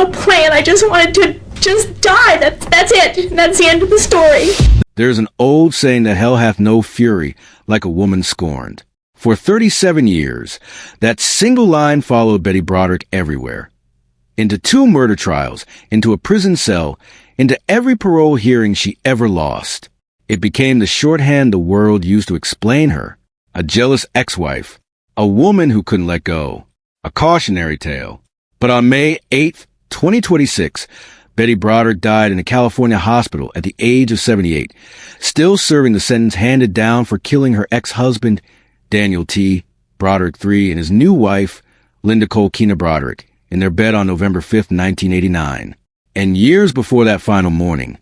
no plan. I just wanted to just die. That's it. That's the end of the story. There's an old saying that hell hath no fury like a woman scorned. For 37 years, that single line followed Betty Broderick everywhere. Into 2 murder trials, into a prison cell, into every parole hearing she ever lost. It became the shorthand the world used to explain her. A jealous ex-wife, a woman who couldn't let go, a cautionary tale. But on May 8th, 2026, Betty Broderick died in a California hospital at the age of 78, still serving the sentence handed down for killing her ex-husband, Daniel T. Broderick III, and his new wife, Linda Colquina Broderick, in their bed on November 5th, 1989. And years before that final morning,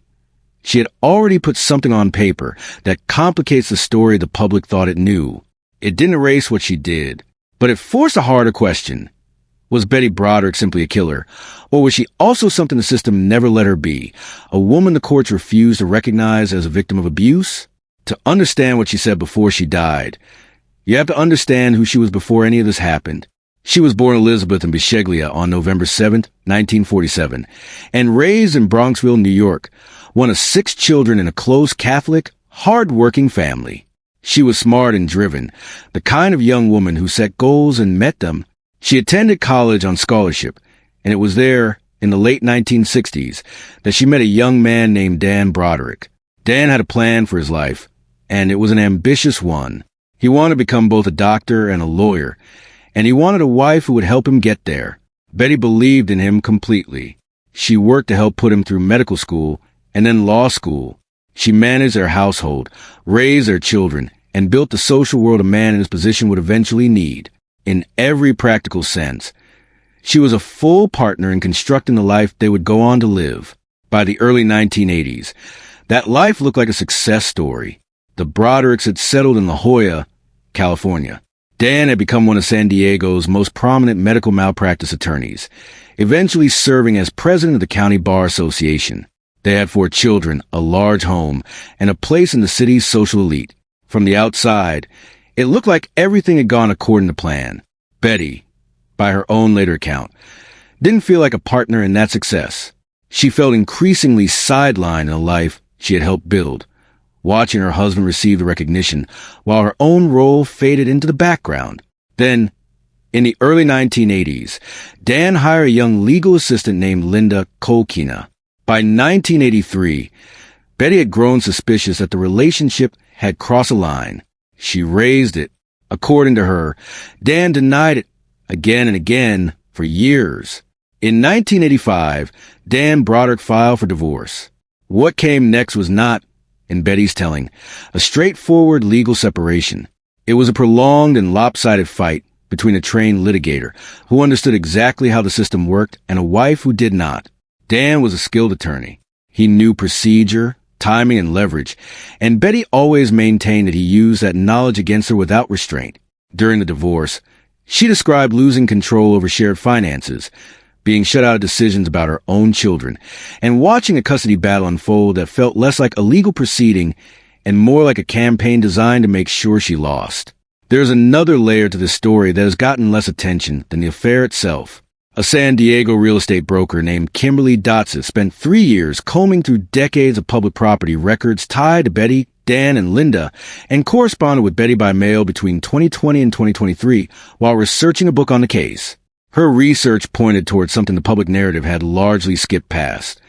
she had already put something on paper that complicates the story the public thought it knew. It didn't erase what she did, but it forced a harder question. Was Betty Broderick simply a killer, or was she also something the system never let her be, a woman the courts refused to recognize as a victim of abuse? To understand what she said before she died, you have to understand who she was before any of this happened. She was born Elizabeth in Bisceglia on November 7, 1947, and raised in Bronxville, New York, one of 6 children in a close Catholic, hard-working family. She was smart and driven, the kind of young woman who set goals and met them. She attended college on scholarship, and it was there, in the late 1960s, that she met a young man named Dan Broderick. Dan had a plan for his life, and it was an ambitious one. He wanted to become both a doctor and a lawyer, and he wanted a wife who would help him get there. Betty believed in him completely. She worked to help put him through medical school and then law school. She managed their household, raised their children, and built the social world a man in his position would eventually need, in every practical sense. She was a full partner in constructing the life they would go on to live. By the early 1980s, that life looked like a success story. The Brodericks had settled in La Jolla, California. Dan had become one of San Diego's most prominent medical malpractice attorneys, eventually serving as president of the County Bar Association. They had 4 children, a large home, and a place in the city's social elite. From the outside, it looked like everything had gone according to plan. Betty, by her own later account, didn't feel like a partner in that success. She felt increasingly sidelined in the life she had helped build, watching her husband receive the recognition while her own role faded into the background. Then, in the early 1980s, Dan hired a young legal assistant named Linda Colquina. By 1983, Betty had grown suspicious that the relationship had crossed a line. She raised it. According to her, Dan denied it again and again for years. In 1985, Dan Broderick filed for divorce. What came next was not, in Betty's telling, a straightforward legal separation. It was a prolonged and lopsided fight between a trained litigator who understood exactly how the system worked and a wife who did not. Dan was a skilled attorney. He knew procedure, timing, and leverage, and Betty always maintained that he used that knowledge against her without restraint. During the divorce, she described losing control over shared finances, being shut out of decisions about her own children, and watching a custody battle unfold that felt less like a legal proceeding and more like a campaign designed to make sure she lost. There's another layer to this story that has gotten less attention than the affair itself. A San Diego real estate broker named Kimberly Dotsis spent 3 years combing through decades of public property records tied to Betty, Dan, and Linda, and corresponded with Betty by mail between 2020 and 2023 while researching a book on the case. Her research pointed towards something the public narrative had largely skipped past,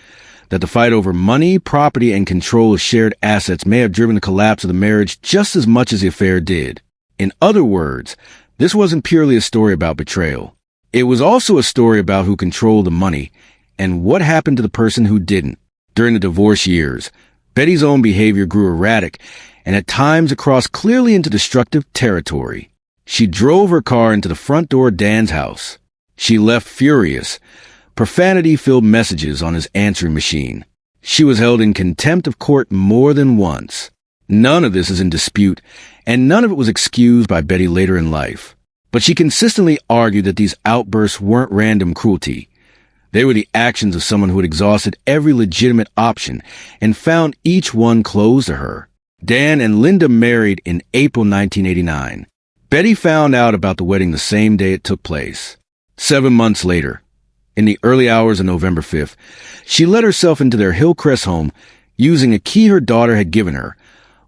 that the fight over money, property, and control of shared assets may have driven the collapse of the marriage just as much as the affair did. In other words, this wasn't purely a story about betrayal. It was also a story about who controlled the money and what happened to the person who didn't. During the divorce years, Betty's own behavior grew erratic and at times crossed clearly into destructive territory. She drove her car into the front door of Dan's house. She left furious, profanity-filled messages on his answering machine. She was held in contempt of court more than once. None of this is in dispute, and none of it was excused by Betty later in life. But she consistently argued that these outbursts weren't random cruelty. They were the actions of someone who had exhausted every legitimate option and found each one closed to her. Dan and Linda married in April 1989. Betty found out about the wedding the same day it took place. 7 months later, In the early hours of November 5th, she let herself into their Hillcrest home using a key her daughter had given her,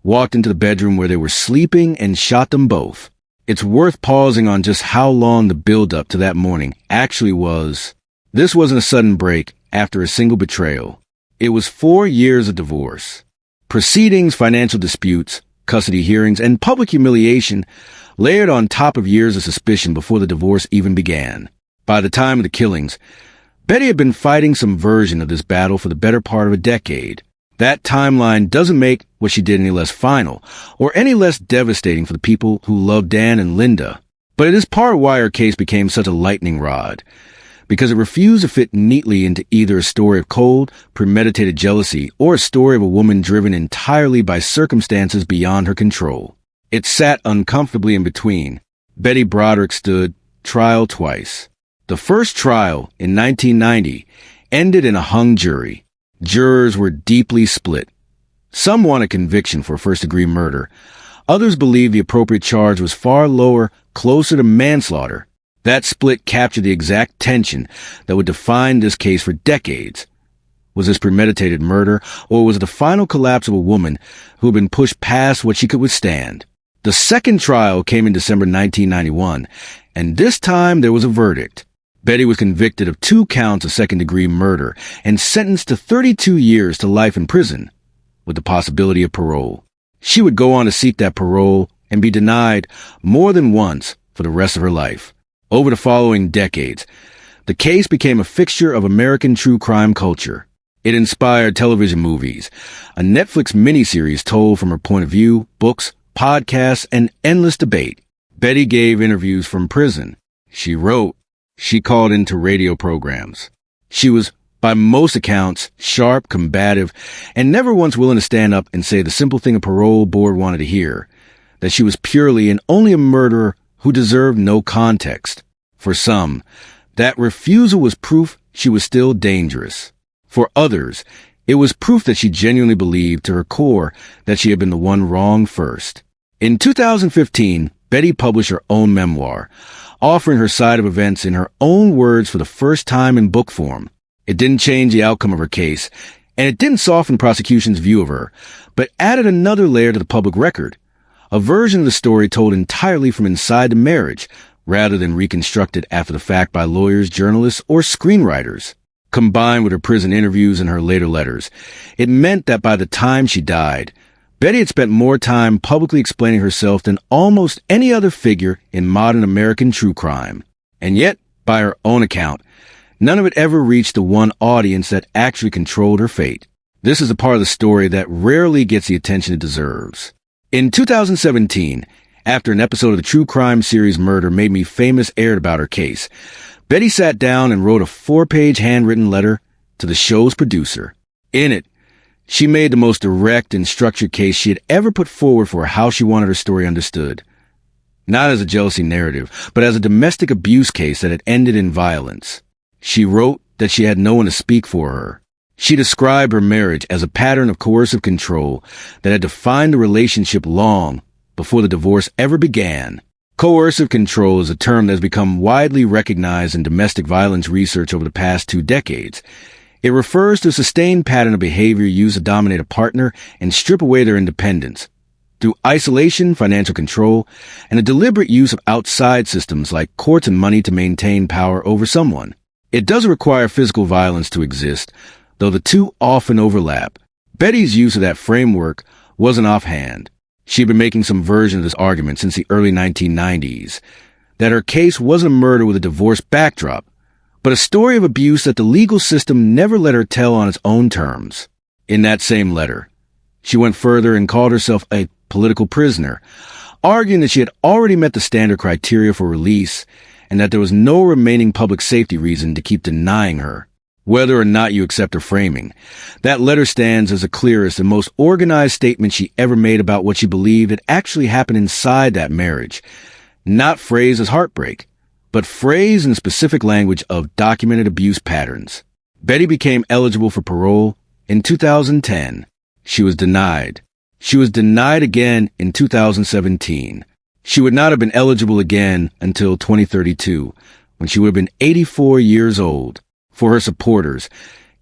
walked into the bedroom where they were sleeping, and shot them both. It's worth pausing on just how long the build-up to that morning actually was. This wasn't a sudden break after a single betrayal. It was 4 years of divorce. Proceedings, financial disputes, custody hearings, and public humiliation layered on top of years of suspicion before the divorce even began. By the time of the killings, Betty had been fighting some version of this battle for the better part of a decade. That timeline doesn't make what she did any less final, or any less devastating for the people who loved Dan and Linda. But it is part of why her case became such a lightning rod, because it refused to fit neatly into either a story of cold, premeditated jealousy or a story of a woman driven entirely by circumstances beyond her control. It sat uncomfortably in between. Betty Broderick stood trial twice. The first trial, in 1990, ended in a hung jury. Jurors were deeply split. Some wanted conviction for first-degree murder. Others believed the appropriate charge was far lower, closer to manslaughter. That split captured the exact tension that would define this case for decades. Was this premeditated murder, or was it the final collapse of a woman who had been pushed past what she could withstand? The second trial came in December 1991, and this time there was a verdict. Betty was convicted of 2 counts of second-degree murder and sentenced to 32 years to life in prison, with the possibility of parole. She would go on to seek that parole and be denied more than once for the rest of her life. Over the following decades, the case became a fixture of American true crime culture. It inspired television movies, a Netflix miniseries told from her point of view, books, podcasts, and endless debate. Betty gave interviews from prison. She wrote. She called into radio programs. She was, by most accounts, sharp, combative, and never once willing to stand up and say the simple thing a parole board wanted to hear, that she was purely and only a murderer who deserved no context. For some, that refusal was proof she was still dangerous. For others, it was proof that she genuinely believed to her core that she had been the one wrong first. In 2015, Betty published her own memoir, offering her side of events in her own words for the first time in book form. It didn't change the outcome of her case, and it didn't soften prosecution's view of her, but added another layer to the public record, a version of the story told entirely from inside the marriage, rather than reconstructed after the fact by lawyers, journalists, or screenwriters. Combined with her prison interviews and her later letters, it meant that by the time she died, Betty had spent more time publicly explaining herself than almost any other figure in modern American true crime. And yet, by her own account, none of it ever reached the one audience that actually controlled her fate. This is a part of the story that rarely gets the attention it deserves. In 2017, after an episode of the true crime series Murder Made Me Famous aired about her case, Betty sat down and wrote a 4-page handwritten letter to the show's producer. In it, she made the most direct and structured case she had ever put forward for how she wanted her story understood. Not as a jealousy narrative, but as a domestic abuse case that had ended in violence. She wrote that she had no one to speak for her. She described her marriage as a pattern of coercive control that had defined the relationship long before the divorce ever began. Coercive control is a term that has become widely recognized in domestic violence research over the past 2 decades. It refers to a sustained pattern of behavior used to dominate a partner and strip away their independence, through isolation, financial control, and a deliberate use of outside systems like courts and money to maintain power over someone. It doesn't require physical violence to exist, though the two often overlap. Betty's use of that framework wasn't offhand. She'd been making some version of this argument since the early 1990s, that her case wasn't a murder with a divorce backdrop, but a story of abuse that the legal system never let her tell on its own terms. In that same letter, she went further and called herself a political prisoner, arguing that she had already met the standard criteria for release and that there was no remaining public safety reason to keep denying her. Whether or not you accept her framing, that letter stands as the clearest and most organized statement she ever made about what she believed had actually happened inside that marriage, not phrased as heartbreak, but phrased in specific language of documented abuse patterns. Betty became eligible for parole in 2010. She was denied. She was denied again in 2017. She would not have been eligible again until 2032, when she would have been 84 years old. For her supporters,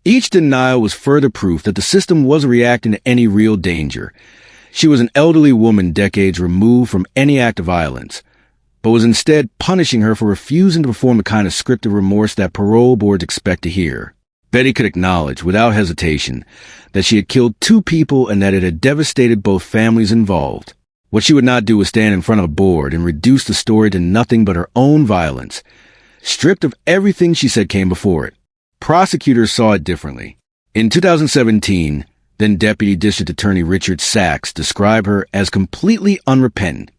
each denial was further proof that the system wasn't reacting to any real danger. She was an elderly woman decades removed from any act of violence, but was instead punishing her for refusing to perform the kind of scripted remorse that parole boards expect to hear. Betty could acknowledge, without hesitation, that she had killed 2 people and that it had devastated both families involved. What she would not do was stand in front of a board and reduce the story to nothing but her own violence, stripped of everything she said came before it. Prosecutors saw it differently. In 2017, then Deputy District Attorney Richard Sachs described her as completely unrepentant,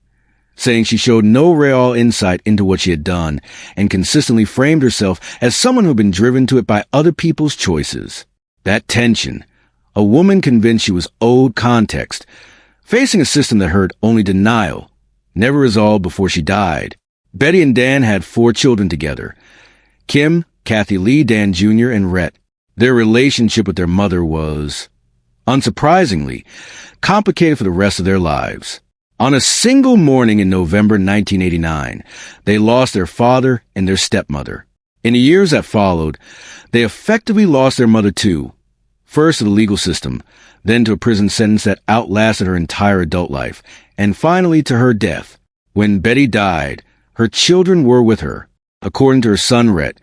saying she showed no real insight into what she had done and consistently framed herself as someone who had been driven to it by other people's choices. That tension, a woman convinced she was owed context, facing a system that heard only denial, never resolved before she died. Betty and Dan had 4 children together: Kim, Kathy Lee, Dan Jr., and Rhett. Their relationship with their mother was, unsurprisingly, complicated for the rest of their lives. On a single morning in November 1989, they lost their father and their stepmother. In the years that followed, they effectively lost their mother too, first to the legal system, then to a prison sentence that outlasted her entire adult life, and finally to her death. When Betty died, her children were with her. According to her son Rhett,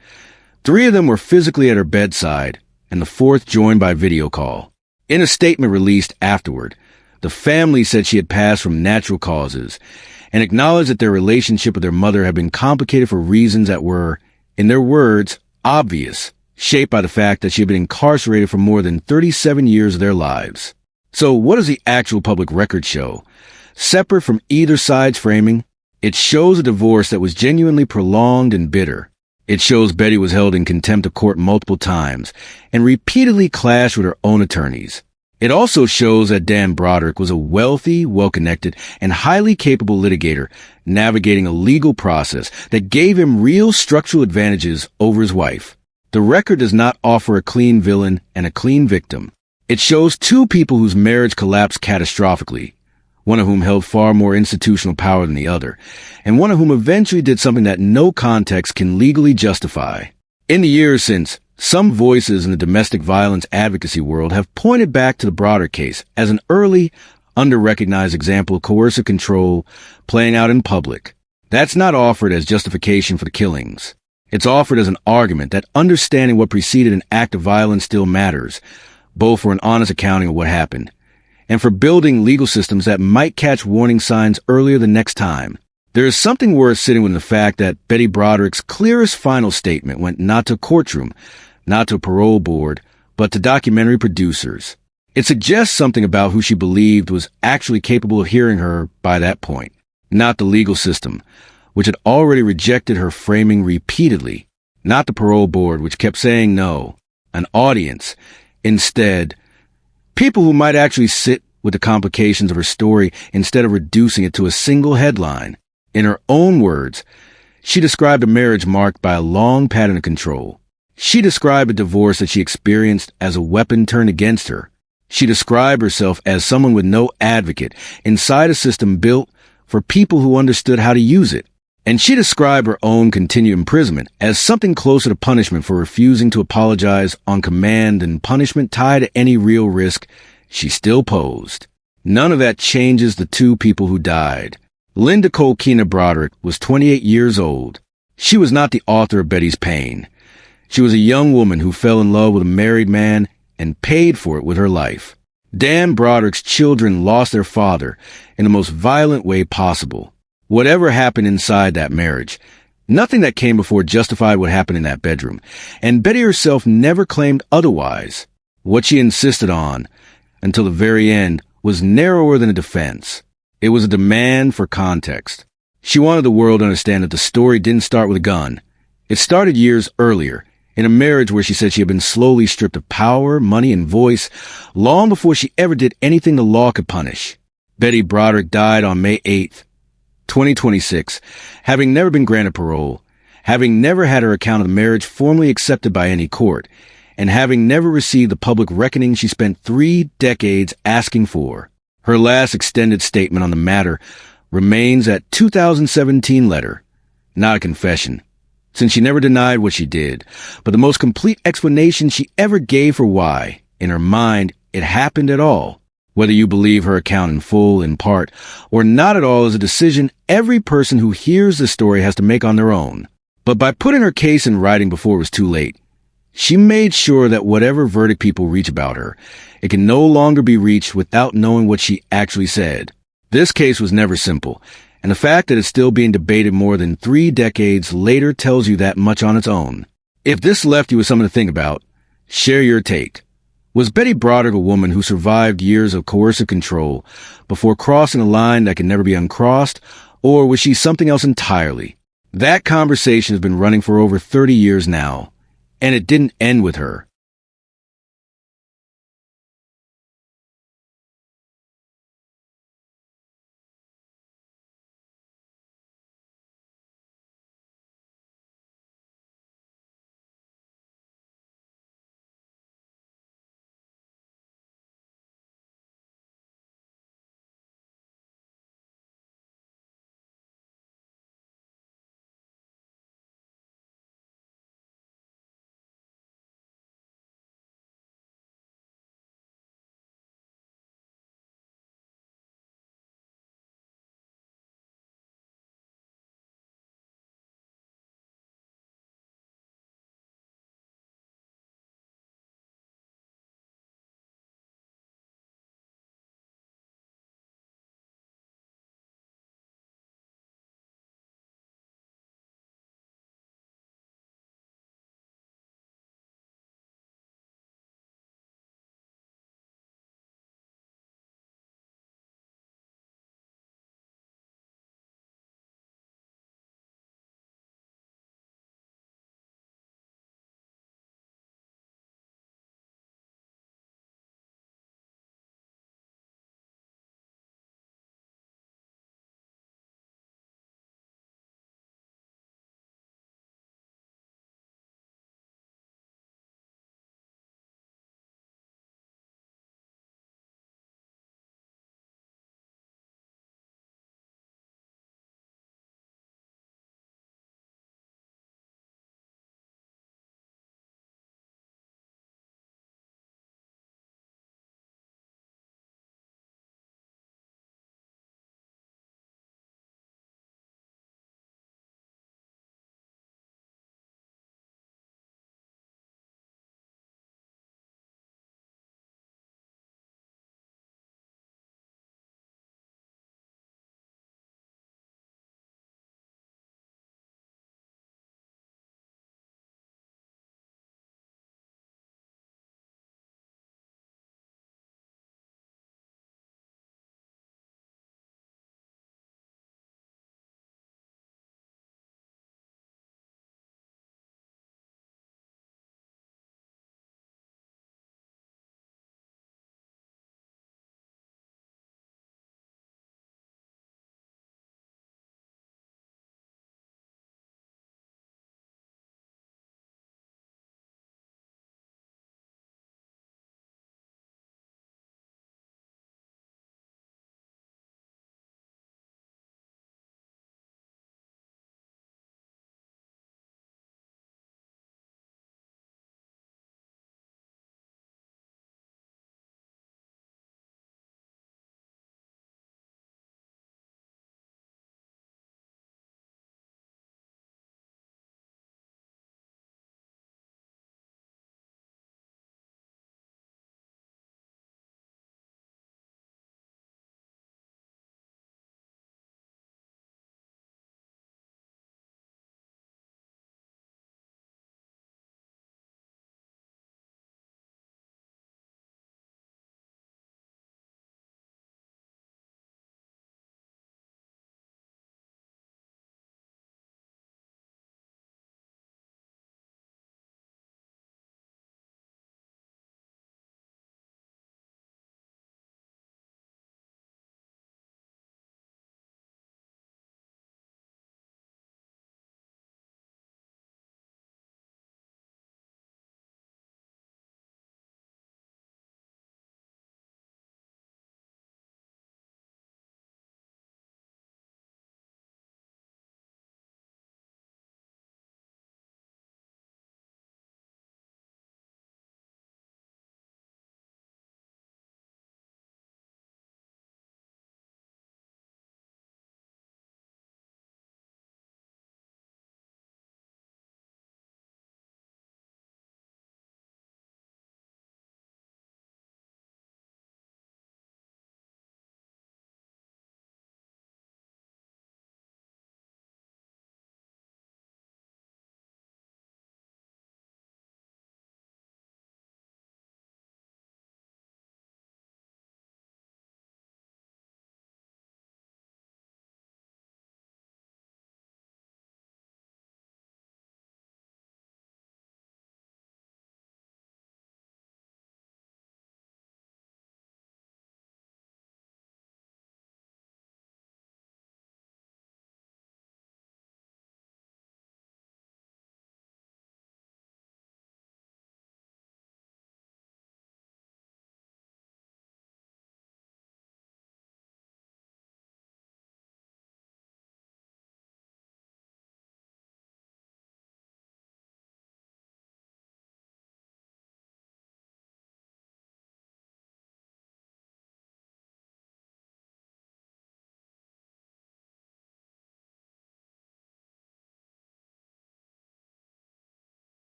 3 of them were physically at her bedside, and the 4th joined by video call. In a statement released afterward, the family said she had passed from natural causes and acknowledged that their relationship with their mother had been complicated for reasons that were, in their words, obvious, shaped by the fact that she had been incarcerated for more than 37 years of their lives. So what does the actual public record show? Separate from either side's framing, it shows a divorce that was genuinely prolonged and bitter. It shows Betty was held in contempt of court multiple times and repeatedly clashed with her own attorneys. It also shows that Dan Broderick was a wealthy, well-connected, and highly capable litigator navigating a legal process that gave him real structural advantages over his wife. The record does not offer a clean villain and a clean victim. It shows 2 people whose marriage collapsed catastrophically, one of whom held far more institutional power than the other, and one of whom eventually did something that no context can legally justify. In the years since, some voices in the domestic violence advocacy world have pointed back to the Broderick case as an early, under-recognized example of coercive control playing out in public. That's not offered as justification for the killings. It's offered as an argument that understanding what preceded an act of violence still matters, both for an honest accounting of what happened, and for building legal systems that might catch warning signs earlier the next time. There is something worth sitting with the fact that Betty Broderick's clearest final statement went not to a courtroom, not to a parole board, but to documentary producers. It suggests something about who she believed was actually capable of hearing her by that point, not the legal system, which had already rejected her framing repeatedly, not the parole board, which kept saying no, an audience, instead, people who might actually sit with the complications of her story instead of reducing it to a single headline. In her own words, she described a marriage marked by a long pattern of control. She described a divorce that she experienced as a weapon turned against her. She described herself as someone with no advocate inside a system built for people who understood how to use it. And she described her own continued imprisonment as something closer to punishment for refusing to apologize on command than punishment tied to any real risk she still posed. None of that changes the 2 people who died. Linda Colkina Broderick was 28 years old. She was not the author of Betty's pain. She was a young woman who fell in love with a married man and paid for it with her life. Dan Broderick's children lost their father in the most violent way possible. Whatever happened inside that marriage, nothing that came before justified what happened in that bedroom, and Betty herself never claimed otherwise. What she insisted on, until the very end, was narrower than a defense. It was a demand for context. She wanted the world to understand that the story didn't start with a gun. It started years earlier, in a marriage where she said she had been slowly stripped of power, money, and voice, long before she ever did anything the law could punish. Betty Broderick died on May 8th, 2026, having never been granted parole, having never had her account of the marriage formally accepted by any court, and having never received the public reckoning she spent 3 decades asking for. Her last extended statement on the matter remains that 2017 letter, not a confession. since she never denied what she did, but the most complete explanation she ever gave for why, in her mind, it happened at all. Whether you believe her account in full, in part, or not at all is a decision every person who hears the story has to make on their own. But by putting her case in writing before it was too late, she made sure that whatever verdict people reach about her, it can no longer be reached without knowing what she actually said. This case was never simple, and the fact that it's still being debated more than 3 decades later tells you that much on its own. If this left you with something to think about, share your take. Was Betty Broderick a woman who survived years of coercive control before crossing a line that can never be uncrossed, or was she something else entirely? That conversation has been running for over 30 years now, and it didn't end with her.